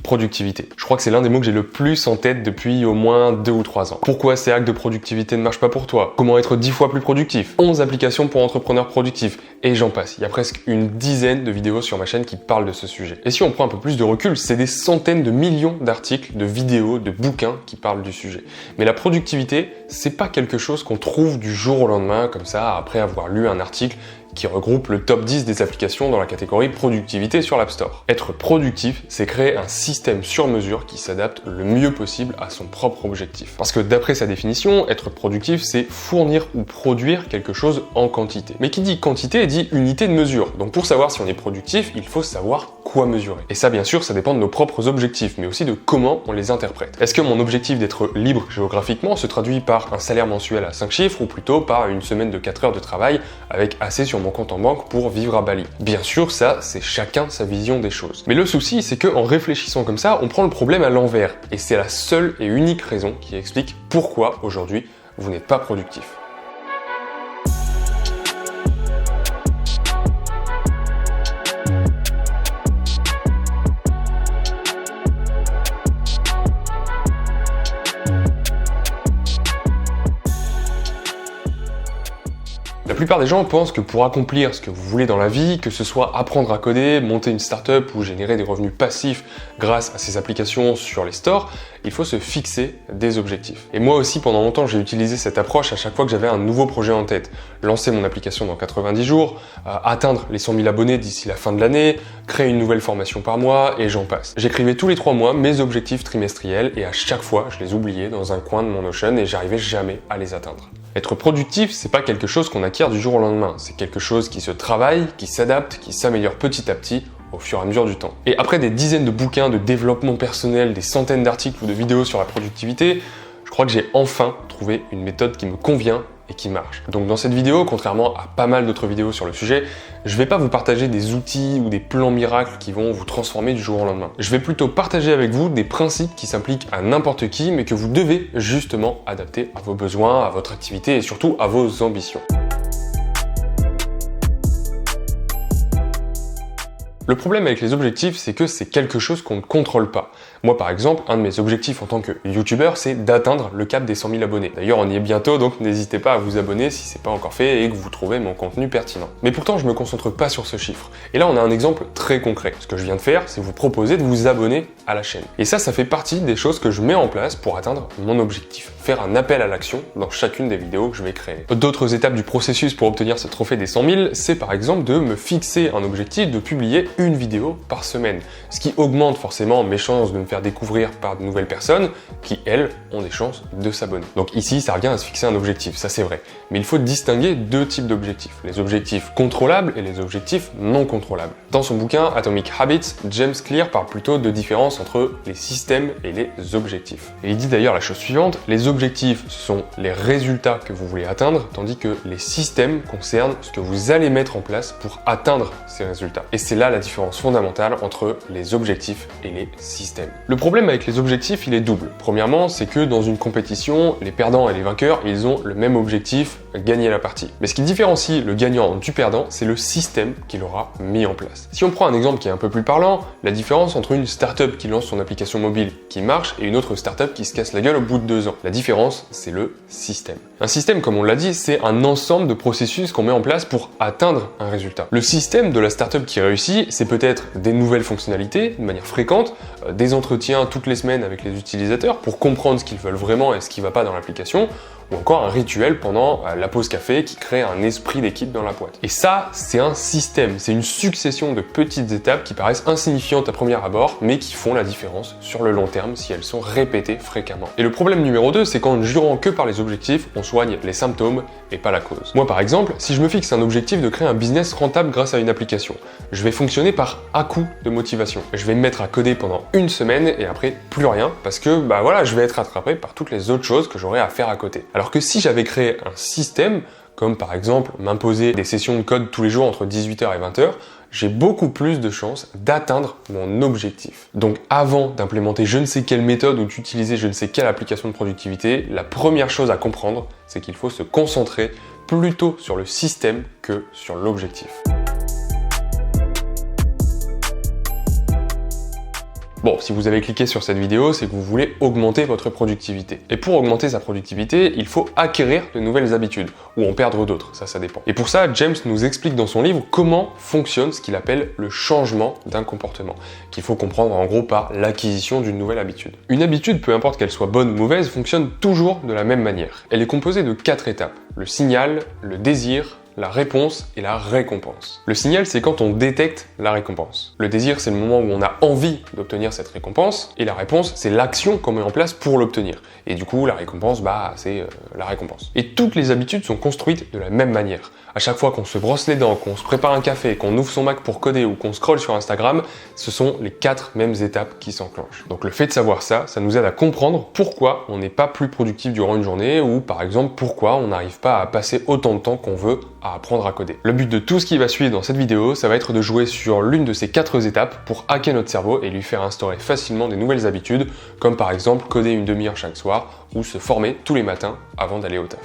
productivité. Je crois que c'est l'un des mots que j'ai le plus en tête depuis au moins 2 ou 3 ans. Pourquoi ces hacks de productivité ne marchent pas pour toi? Comment être 10 fois plus productif? 11 applications pour entrepreneurs productifs. Et j'en passe. Il y a presque une dizaine de vidéos sur ma chaîne qui parlent de ce sujet. Et si on prend un peu plus de recul, c'est des centaines de millions d'articles, de vidéos, de bouquins qui parlent du sujet. Mais la productivité, c'est pas quelque chose qu'on trouve du jour au lendemain, comme ça, après avoir lu un article qui regroupe le top 10 des applications dans la catégorie productivité sur l'App Store. Être productif, c'est créer un système sur mesure qui s'adapte le mieux possible à son propre objectif. Parce que d'après sa définition, être productif, c'est fournir ou produire quelque chose en quantité. Mais qui dit quantité dit unité de mesure. Donc pour savoir si on est productif, il faut savoir quoi mesurer. Et ça, bien sûr, ça dépend de nos propres objectifs, mais aussi de comment on les interprète. Est-ce que mon objectif d'être libre géographiquement se traduit par un salaire mensuel à 5 chiffres ou plutôt par une semaine de 4 heures de travail avec assez sur mon compte en banque pour vivre à Bali? Bien sûr, ça, c'est chacun sa vision des choses. Mais le souci, c'est qu'en réfléchissant comme ça, on prend le problème à l'envers. Et c'est la seule et unique raison qui explique pourquoi aujourd'hui vous n'êtes pas productif. La plupart des gens pensent que pour accomplir ce que vous voulez dans la vie, que ce soit apprendre à coder, monter une startup ou générer des revenus passifs grâce à ces applications sur les stores, il faut se fixer des objectifs. Et moi aussi, pendant longtemps, j'ai utilisé cette approche à chaque fois que j'avais un nouveau projet en tête. Lancer mon application dans 90 jours, atteindre les 100 000 abonnés d'ici la fin de l'année, créer une nouvelle formation par mois, et j'en passe. J'écrivais tous les 3 mois mes objectifs trimestriels et à chaque fois, je les oubliais dans un coin de mon Notion et j'arrivais jamais à les atteindre. Être productif, c'est pas quelque chose qu'on acquiert du jour au lendemain. C'est quelque chose qui se travaille, qui s'adapte, qui s'améliore petit à petit au fur et à mesure du temps. Et après des dizaines de bouquins de développement personnel, des centaines d'articles ou de vidéos sur la productivité, je crois que j'ai enfin trouvé une méthode qui me convient et qui marche. Donc dans cette vidéo, contrairement à pas mal d'autres vidéos sur le sujet, je vais pas vous partager des outils ou des plans miracles qui vont vous transformer du jour au lendemain. Je vais plutôt partager avec vous des principes qui s'appliquent à n'importe qui, mais que vous devez justement adapter à vos besoins, à votre activité et surtout à vos ambitions. Le problème avec les objectifs, c'est que c'est quelque chose qu'on ne contrôle pas. Moi, par exemple, un de mes objectifs en tant que youtubeur, c'est d'atteindre le cap des 100 000 abonnés. D'ailleurs, on y est bientôt, donc n'hésitez pas à vous abonner si c'est pas encore fait et que vous trouvez mon contenu pertinent. Mais pourtant, je me concentre pas sur ce chiffre. Et là, on a un exemple très concret. Ce que je viens de faire, c'est vous proposer de vous abonner à la chaîne. Et ça fait partie des choses que je mets en place pour atteindre mon objectif. Faire un appel à l'action dans chacune des vidéos que je vais créer. D'autres étapes du processus pour obtenir ce trophée des 100 000, c'est par exemple de me fixer un objectif de publier une vidéo par semaine. Ce qui augmente forcément mes chances de me faire découvrir par de nouvelles personnes qui, elles, ont des chances de s'abonner. Donc ici, ça revient à se fixer un objectif, ça c'est vrai. Mais il faut distinguer 2 types d'objectifs. Les objectifs contrôlables et les objectifs non contrôlables. Dans son bouquin Atomic Habits, James Clear parle plutôt de différence entre les systèmes et les objectifs. Et il dit d'ailleurs la chose suivante, les objectifs sont les résultats que vous voulez atteindre, tandis que les systèmes concernent ce que vous allez mettre en place pour atteindre ces résultats. Et c'est là la différence fondamentale entre les objectifs et les systèmes. Le problème avec les objectifs, il est double. Premièrement, c'est que dans une compétition, les perdants et les vainqueurs, ils ont le même objectif, gagner la partie. Mais ce qui différencie le gagnant du perdant, c'est le système qu'il aura mis en place. Si on prend un exemple qui est un peu plus parlant, la différence entre une startup qui lance son application mobile qui marche et une autre startup qui se casse la gueule au bout de 2 ans. La différence, c'est le système. Un système, comme on l'a dit, c'est un ensemble de processus qu'on met en place pour atteindre un résultat. Le système de la startup qui réussit, c'est peut-être des nouvelles fonctionnalités de manière fréquente, des entretiens toutes les semaines avec les utilisateurs pour comprendre ce qu'ils veulent vraiment et ce qui ne va pas dans l'application, ou encore un rituel pendant la pause café qui crée un esprit d'équipe dans la boîte. Et ça, c'est un système, c'est une succession de petites étapes qui paraissent insignifiantes à premier abord, mais qui font la différence sur le long terme si elles sont répétées fréquemment. Et le problème numéro 2, c'est qu'en ne jurant que par les objectifs, on soigne les symptômes et pas la cause. Moi par exemple, si je me fixe un objectif de créer un business rentable grâce à une application, je vais fonctionner par à-coup de motivation. Je vais me mettre à coder pendant une semaine et après plus rien parce que je vais être rattrapé par toutes les autres choses que j'aurai à faire à côté. Alors que si j'avais créé un système, comme par exemple m'imposer des sessions de code tous les jours entre 18h et 20h, j'ai beaucoup plus de chances d'atteindre mon objectif. Donc avant d'implémenter je ne sais quelle méthode ou d'utiliser je ne sais quelle application de productivité, la première chose à comprendre, c'est qu'il faut se concentrer plutôt sur le système que sur l'objectif. Bon, si vous avez cliqué sur cette vidéo, c'est que vous voulez augmenter votre productivité. Et pour augmenter sa productivité, il faut acquérir de nouvelles habitudes, ou en perdre d'autres, ça dépend. Et pour ça, James nous explique dans son livre comment fonctionne ce qu'il appelle le changement d'un comportement, qu'il faut comprendre en gros par l'acquisition d'une nouvelle habitude. Une habitude, peu importe qu'elle soit bonne ou mauvaise, fonctionne toujours de la même manière. Elle est composée de 4 étapes: le signal, le désir, la réponse et la récompense. Le signal, c'est quand on détecte la récompense. Le désir, c'est le moment où on a envie d'obtenir cette récompense. Et la réponse, c'est l'action qu'on met en place pour l'obtenir. Et du coup, la récompense, c'est la récompense. Et toutes les habitudes sont construites de la même manière. À chaque fois qu'on se brosse les dents, qu'on se prépare un café, qu'on ouvre son Mac pour coder ou qu'on scrolle sur Instagram, ce sont les 4 mêmes étapes qui s'enclenchent. Donc le fait de savoir ça, ça nous aide à comprendre pourquoi on n'est pas plus productif durant une journée ou par exemple pourquoi on n'arrive pas à passer autant de temps qu'on veut à apprendre à coder. Le but de tout ce qui va suivre dans cette vidéo, ça va être de jouer sur l'une de ces 4 étapes pour hacker notre cerveau et lui faire instaurer facilement des nouvelles habitudes, comme par exemple coder une demi-heure chaque soir ou se former tous les matins avant d'aller au taf.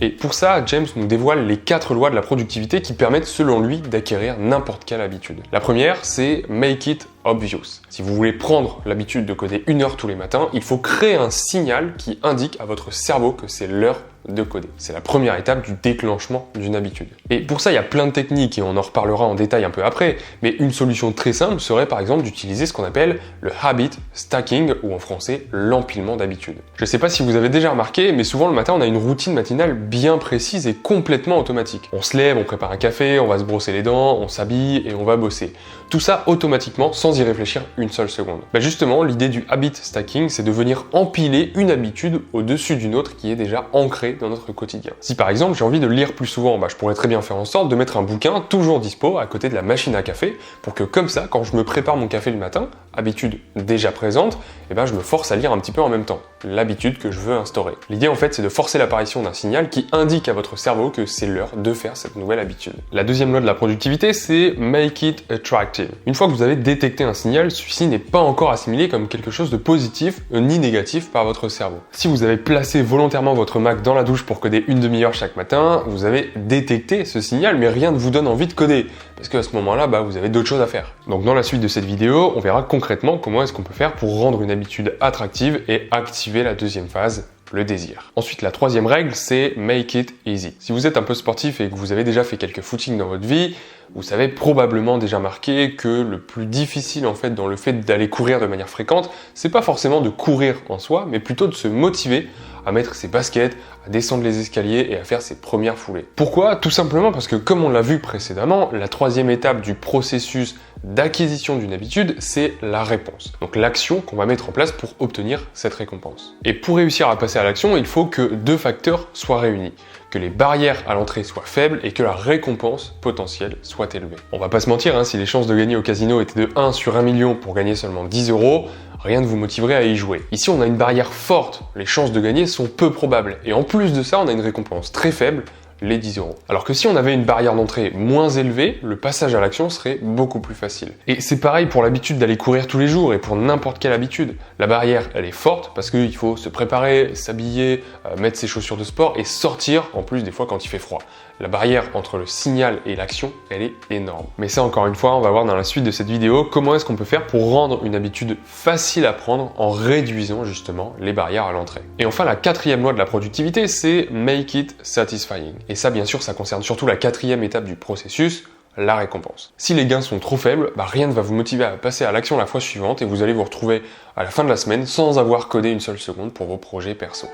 Et pour ça, James nous dévoile les 4 lois de la productivité qui permettent, selon lui, d'acquérir n'importe quelle habitude. La première, c'est make it obvious. Si vous voulez prendre l'habitude de coder 1 heure tous les matins, il faut créer un signal qui indique à votre cerveau que c'est l'heure de coder. C'est la première étape du déclenchement d'une habitude. Et pour ça, il y a plein de techniques et on en reparlera en détail un peu après, mais une solution très simple serait par exemple d'utiliser ce qu'on appelle le habit stacking, ou en français, l'empilement d'habitudes. Je ne sais pas si vous avez déjà remarqué, mais souvent le matin, on a une routine matinale bien précise et complètement automatique. On se lève, on prépare un café, on va se brosser les dents, on s'habille et on va bosser. Tout ça automatiquement, sans y réfléchir une seule seconde. Justement, l'idée du habit stacking, c'est de venir empiler une habitude au-dessus d'une autre qui est déjà ancrée dans notre quotidien. Si par exemple j'ai envie de lire plus souvent, je pourrais très bien faire en sorte de mettre un bouquin toujours dispo à côté de la machine à café pour que comme ça, quand je me prépare mon café le matin, habitude déjà présente, je me force à lire un petit peu en même temps. L'habitude que je veux instaurer. L'idée en fait, c'est de forcer l'apparition d'un signal qui indique à votre cerveau que c'est l'heure de faire cette nouvelle habitude. La deuxième loi de la productivité, c'est make it attractive. Une fois que vous avez détecté un signal, celui-ci n'est pas encore assimilé comme quelque chose de positif ni négatif par votre cerveau. Si vous avez placé volontairement votre Mac dans la douche pour coder une demi-heure chaque matin, vous avez détecté ce signal, mais rien ne vous donne envie de coder, parce qu'à ce moment-là, vous avez d'autres choses à faire. Donc dans la suite de cette vidéo, on verra concrètement comment est-ce qu'on peut faire pour rendre une habitude attractive et activer la deuxième phase, le désir. Ensuite, la troisième règle, c'est make it easy. Si vous êtes un peu sportif et que vous avez déjà fait quelques footings dans votre vie, vous savez probablement déjà marqué que le plus difficile en fait dans le fait d'aller courir de manière fréquente, c'est pas forcément de courir en soi, mais plutôt de se motiver à mettre ses baskets, à descendre les escaliers et à faire ses premières foulées. Pourquoi? Tout simplement parce que, comme on l'a vu précédemment, la troisième étape du processus d'acquisition d'une habitude, c'est la réponse. Donc l'action qu'on va mettre en place pour obtenir cette récompense. Et pour réussir à passer à l'action, il faut que 2 facteurs soient réunis. Que les barrières à l'entrée soient faibles et que la récompense potentielle soit élevée. On va pas se mentir, si les chances de gagner au casino étaient de 1 sur 1 million pour gagner seulement 10 €, rien ne vous motiverait à y jouer. Ici, on a une barrière forte, les chances de gagner sont peu probables. Et en plus de ça, on a une récompense très faible, les 10 €. Alors que si on avait une barrière d'entrée moins élevée, le passage à l'action serait beaucoup plus facile. Et c'est pareil pour l'habitude d'aller courir tous les jours et pour n'importe quelle habitude. La barrière, elle est forte parce qu'il faut se préparer, s'habiller, mettre ses chaussures de sport et sortir, en plus des fois quand il fait froid. La barrière entre le signal et l'action, elle est énorme. Mais ça, encore une fois, on va voir dans la suite de cette vidéo comment est-ce qu'on peut faire pour rendre une habitude facile à prendre en réduisant justement les barrières à l'entrée. Et enfin, la 4e loi de la productivité, c'est make it satisfying. Et ça, bien sûr, ça concerne surtout la 4e étape du processus, la récompense. Si les gains sont trop faibles, rien ne va vous motiver à passer à l'action la fois suivante et vous allez vous retrouver à la fin de la semaine sans avoir codé une seule seconde pour vos projets perso.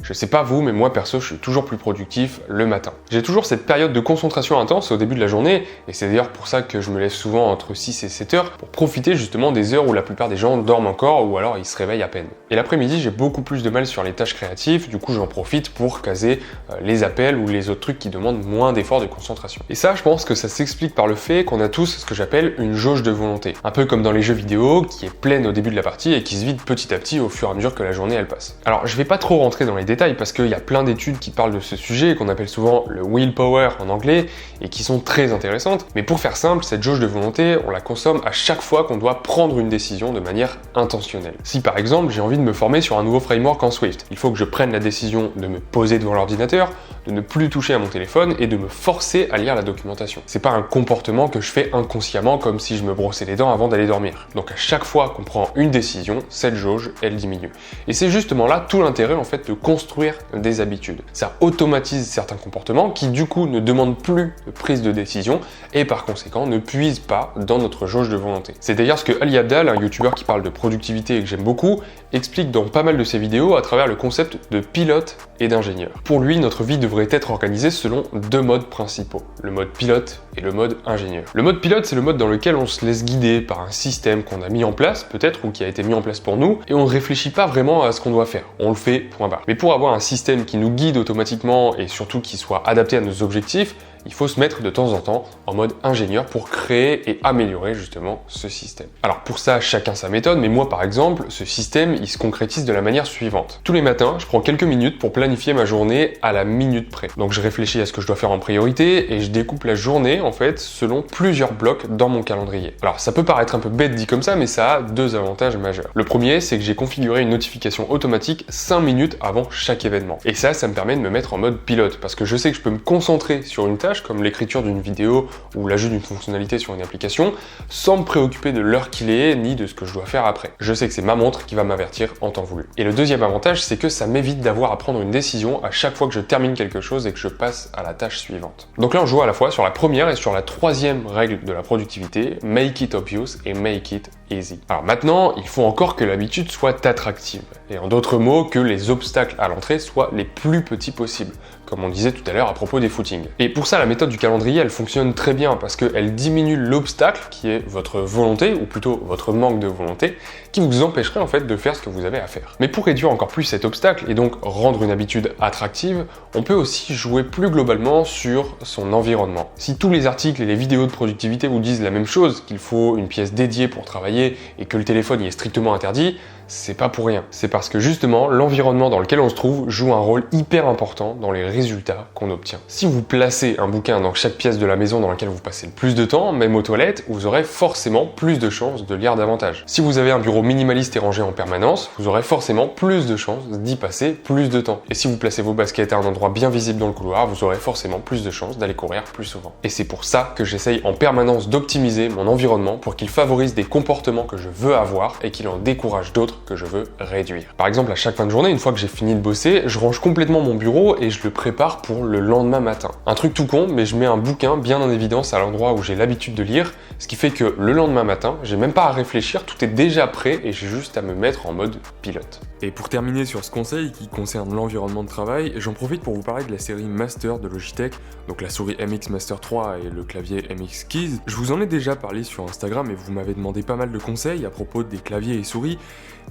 Je sais pas vous, mais moi perso, je suis toujours plus productif le matin. J'ai toujours cette période de concentration intense au début de la journée, et c'est d'ailleurs pour ça que je me lève souvent entre 6 et 7 heures, pour profiter justement des heures où la plupart des gens dorment encore, ou alors ils se réveillent à peine. Et l'après-midi, j'ai beaucoup plus de mal sur les tâches créatives, du coup j'en profite pour caser les appels ou les autres trucs qui demandent moins d'efforts de concentration. Et ça, je pense que ça s'explique par le fait qu'on a tous ce que j'appelle une jauge de volonté. Un peu comme dans les jeux vidéo, qui est pleine au début de la partie et qui se vide petit à petit au fur et à mesure que la journée elle passe. Alors je vais pas trop rentrer dans les détails parce qu'il y a plein d'études qui parlent de ce sujet, qu'on appelle souvent le willpower en anglais, et qui sont très intéressantes. Mais pour faire simple, cette jauge de volonté, on la consomme à chaque fois qu'on doit prendre une décision de manière intentionnelle. Si par exemple, j'ai envie de me former sur un nouveau framework en Swift, il faut que je prenne la décision de me poser devant l'ordinateur, de ne plus toucher à mon téléphone et de me forcer à lire la documentation. C'est pas un comportement que je fais inconsciemment comme si je me brossais les dents avant d'aller dormir. Donc à chaque fois qu'on prend une décision, cette jauge, elle diminue. Et c'est justement là tout l'intérêt en fait de construire des habitudes. Ça automatise certains comportements qui du coup ne demandent plus de prise de décision et par conséquent ne puisent pas dans notre jauge de volonté. C'est d'ailleurs ce que Ali Abdaal, un youtubeur qui parle de productivité et que j'aime beaucoup, explique dans pas mal de ses vidéos à travers le concept de pilote et d'ingénieur. Pour lui, notre vie devrait être organisée selon deux modes principaux, le mode pilote et le mode ingénieur. Le mode pilote, c'est le mode dans lequel on se laisse guider par un système qu'on a mis en place, peut-être, ou qui a été mis en place pour nous, et on ne réfléchit pas vraiment à ce qu'on doit faire. On le fait, point barre. Mais pour avoir un système qui nous guide automatiquement et surtout qui soit adapté à nos objectifs, il faut se mettre de temps en temps en mode ingénieur pour créer et améliorer justement ce système. Alors pour ça, chacun sa méthode, mais moi par exemple, ce système, il se concrétise de la manière suivante. Tous les matins, je prends quelques minutes pour planifier ma journée à la minute près. Donc je réfléchis à ce que je dois faire en priorité et je découpe la journée en fait selon plusieurs blocs dans mon calendrier. Alors ça peut paraître un peu bête dit comme ça, mais ça a deux avantages majeurs. Le premier, c'est que j'ai configuré une notification automatique 5 minutes avant chaque événement. Et ça me permet de me mettre en mode pilote parce que je sais que je peux me concentrer sur une tâche comme l'écriture d'une vidéo ou l'ajout d'une fonctionnalité sur une application, sans me préoccuper de l'heure qu'il est ni de ce que je dois faire après. Je sais que c'est ma montre qui va m'avertir en temps voulu. Et le deuxième avantage, c'est que ça m'évite d'avoir à prendre une décision à chaque fois que je termine quelque chose et que je passe à la tâche suivante. Donc là, on joue à la fois sur la première et sur la troisième règle de la productivité, make it obvious et make it easy. Alors maintenant, il faut encore que l'habitude soit attractive. Et en d'autres mots, que les obstacles à l'entrée soient les plus petits possibles, comme on disait tout à l'heure à propos des footings. Et pour ça, la méthode du calendrier, elle fonctionne très bien parce qu'elle diminue l'obstacle qui est votre volonté, ou plutôt votre manque de volonté, qui vous empêcherait en fait de faire ce que vous avez à faire. Mais pour réduire encore plus cet obstacle et donc rendre une habitude attractive, on peut aussi jouer plus globalement sur son environnement. Si tous les articles et les vidéos de productivité vous disent la même chose, qu'il faut une pièce dédiée pour travailler et que le téléphone y est strictement interdit, c'est pas pour rien. C'est parce que justement, l'environnement dans lequel on se trouve joue un rôle hyper important dans les résultats qu'on obtient. Si vous placez un bouquin dans chaque pièce de la maison dans laquelle vous passez le plus de temps, même aux toilettes, vous aurez forcément plus de chances de lire davantage. Si vous avez un bureau minimaliste et rangé en permanence, vous aurez forcément plus de chances d'y passer plus de temps. Et si vous placez vos baskets à un endroit bien visible dans le couloir, vous aurez forcément plus de chances d'aller courir plus souvent. Et c'est pour ça que j'essaye en permanence d'optimiser mon environnement pour qu'il favorise des comportements que je veux avoir et qu'il en décourage d'autres que je veux réduire. Par exemple, à chaque fin de journée, une fois que j'ai fini de bosser, je range complètement mon bureau et je le prépare pour le lendemain matin. Un truc tout con, mais je mets un bouquin bien en évidence à l'endroit où j'ai l'habitude de lire, ce qui fait que le lendemain matin, j'ai même pas à réfléchir, tout est déjà prêt et j'ai juste à me mettre en mode pilote. Et pour terminer sur ce conseil qui concerne l'environnement de travail, j'en profite pour vous parler de la série Master de Logitech, donc la souris MX Master 3 et le clavier MX Keys. Je vous en ai déjà parlé sur Instagram et vous m'avez demandé pas mal de conseils à propos des claviers et souris,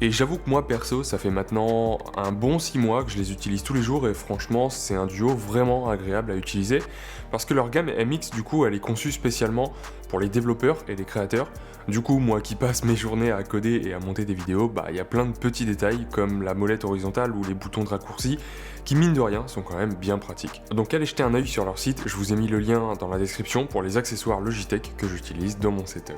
et j'avoue que moi perso, ça fait maintenant un bon 6 mois que je les utilise tous les jours et franchement c'est un duo vraiment agréable à utiliser parce que leur gamme MX du coup elle est conçue spécialement pour les développeurs et les créateurs. Du coup, moi qui passe mes journées à coder et à monter des vidéos, il y a plein de petits détails comme la molette horizontale ou les boutons de raccourci qui mine de rien sont quand même bien pratiques. Donc allez jeter un œil sur leur site, je vous ai mis le lien dans la description pour les accessoires Logitech que j'utilise dans mon setup.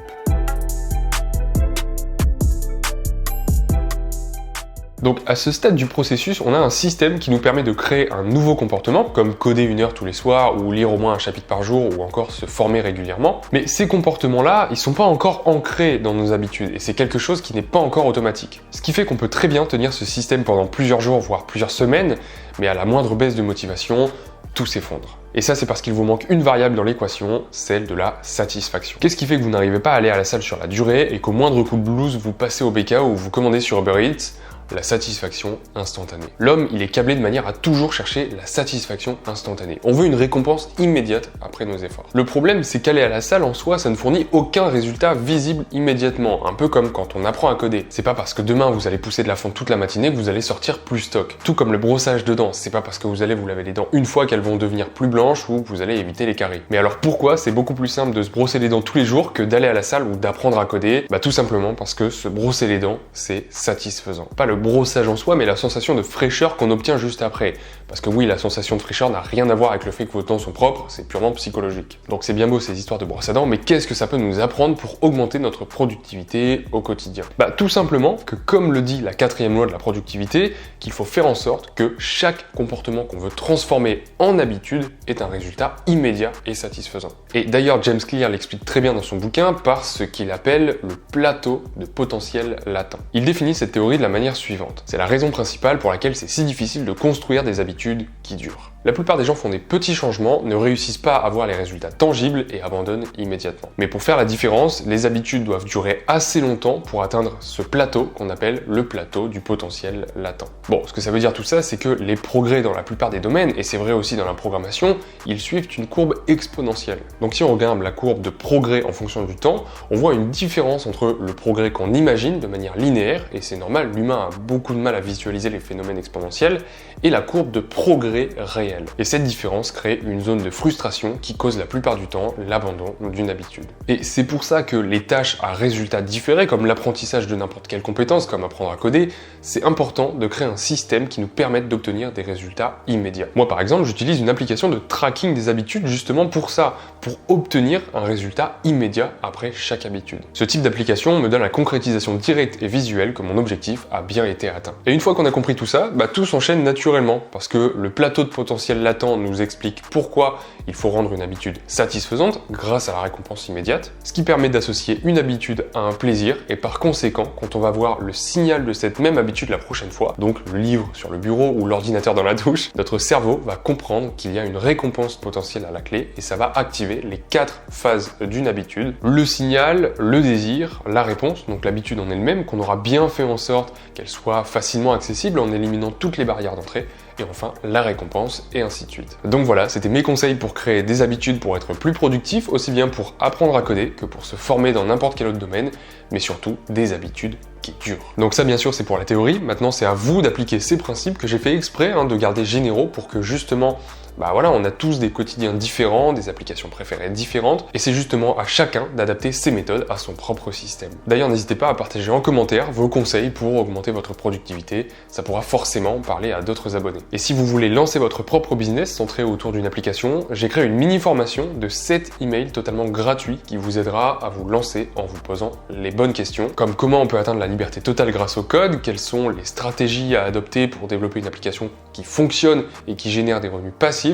Donc à ce stade du processus, on a un système qui nous permet de créer un nouveau comportement, comme coder 1 heure tous les soirs, ou lire au moins un chapitre par jour, ou encore se former régulièrement. Mais ces comportements-là, ils sont pas encore ancrés dans nos habitudes, et c'est quelque chose qui n'est pas encore automatique. Ce qui fait qu'on peut très bien tenir ce système pendant plusieurs jours, voire plusieurs semaines, mais à la moindre baisse de motivation, tout s'effondre. Et ça, c'est parce qu'il vous manque une variable dans l'équation, celle de la satisfaction. Qu'est-ce qui fait que vous n'arrivez pas à aller à la salle sur la durée, et qu'au moindre coup de blues, vous passez au BK ou vous commandez sur Uber Eats? La satisfaction instantanée. L'homme, il est câblé de manière à toujours chercher la satisfaction instantanée. On veut une récompense immédiate après nos efforts. Le problème, c'est qu'aller à la salle en soi, ça ne fournit aucun résultat visible immédiatement. Un peu comme quand on apprend à coder. C'est pas parce que demain vous allez pousser de la fonte toute la matinée que vous allez sortir plus stock. Tout comme le brossage de dents. C'est pas parce que vous allez vous laver les dents une fois qu'elles vont devenir plus blanches ou que vous allez éviter les caries. Mais alors pourquoi c'est beaucoup plus simple de se brosser les dents tous les jours que d'aller à la salle ou d'apprendre à coder? Tout simplement parce que se brosser les dents, c'est satisfaisant. Pas le le brossage en soi, mais la sensation de fraîcheur qu'on obtient juste après. Parce que oui, la sensation de fraîcheur n'a rien à voir avec le fait que vos dents sont propres, c'est purement psychologique. Donc c'est bien beau ces histoires de brosse à dents, mais qu'est-ce que ça peut nous apprendre pour augmenter notre productivité au quotidien? Bah tout simplement que, comme le dit la 4e loi de la productivité, qu'il faut faire en sorte que chaque comportement qu'on veut transformer en habitude ait un résultat immédiat et satisfaisant. Et d'ailleurs, James Clear l'explique très bien dans son bouquin par ce qu'il appelle le plateau de potentiel latent. Il définit cette théorie de la manière suivante. C'est la raison principale pour laquelle c'est si difficile de construire des habitudes qui durent. La plupart des gens font des petits changements, ne réussissent pas à avoir les résultats tangibles et abandonnent immédiatement. Mais pour faire la différence, les habitudes doivent durer assez longtemps pour atteindre ce plateau qu'on appelle le plateau du potentiel latent. Bon, ce que ça veut dire tout ça, c'est que les progrès dans la plupart des domaines, et c'est vrai aussi dans la programmation, ils suivent une courbe exponentielle. Donc si on regarde la courbe de progrès en fonction du temps, on voit une différence entre le progrès qu'on imagine de manière linéaire, et c'est normal, l'humain a beaucoup de mal à visualiser les phénomènes exponentiels, et la courbe de progrès réel. Et cette différence crée une zone de frustration qui cause la plupart du temps l'abandon d'une habitude. Et c'est pour ça que les tâches à résultats différés, comme l'apprentissage de n'importe quelle compétence, comme apprendre à coder, c'est important de créer un système qui nous permette d'obtenir des résultats immédiats. Moi par exemple, j'utilise une application de tracking des habitudes justement pour ça, pour obtenir un résultat immédiat après chaque habitude. Ce type d'application me donne la concrétisation directe et visuelle que mon objectif a bien été atteint. Et une fois qu'on a compris tout ça, tout s'enchaîne naturellement, parce que le plateau de potentiel latent nous explique pourquoi il faut rendre une habitude satisfaisante grâce à la récompense immédiate, ce qui permet d'associer une habitude à un plaisir, et par conséquent, quand on va voir le signal de cette même habitude la prochaine fois, donc le livre sur le bureau ou l'ordinateur dans la douche, notre cerveau va comprendre qu'il y a une récompense potentielle à la clé, et ça va activer les 4 phases d'une habitude: le signal, le désir, la réponse, donc l'habitude en elle-même, qu'on aura bien fait en sorte qu'elle soit facilement accessible en éliminant toutes les barrières d'entrée, et enfin la récompense, et ainsi de suite. Donc voilà, c'était mes conseils pour créer des habitudes pour être plus productif, aussi bien pour apprendre à coder que pour se former dans n'importe quel autre domaine, mais surtout des habitudes qui durent. Donc ça bien sûr c'est pour la théorie, maintenant c'est à vous d'appliquer ces principes que j'ai fait exprès de garder généraux pour que justement on a tous des quotidiens différents, des applications préférées différentes, et c'est justement à chacun d'adapter ses méthodes à son propre système. D'ailleurs, n'hésitez pas à partager en commentaire vos conseils pour augmenter votre productivité, ça pourra forcément parler à d'autres abonnés. Et si vous voulez lancer votre propre business centré autour d'une application, j'ai créé une mini-formation de 7 emails totalement gratuits qui vous aidera à vous lancer en vous posant les bonnes questions, comme comment on peut atteindre la liberté totale grâce au code, quelles sont les stratégies à adopter pour développer une application qui fonctionne et qui génère des revenus passifs,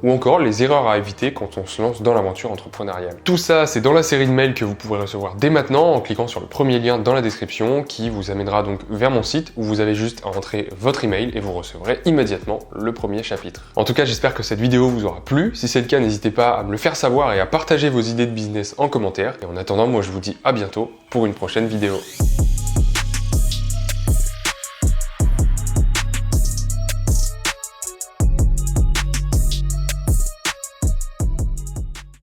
ou encore les erreurs à éviter quand on se lance dans l'aventure entrepreneuriale. Tout ça, c'est dans la série de mails que vous pourrez recevoir dès maintenant en cliquant sur le premier lien dans la description qui vous amènera donc vers mon site où vous avez juste à entrer votre email et vous recevrez immédiatement le premier chapitre. En tout cas, j'espère que cette vidéo vous aura plu. Si c'est le cas, n'hésitez pas à me le faire savoir et à partager vos idées de business en commentaire. Et en attendant, moi je vous dis à bientôt pour une prochaine vidéo.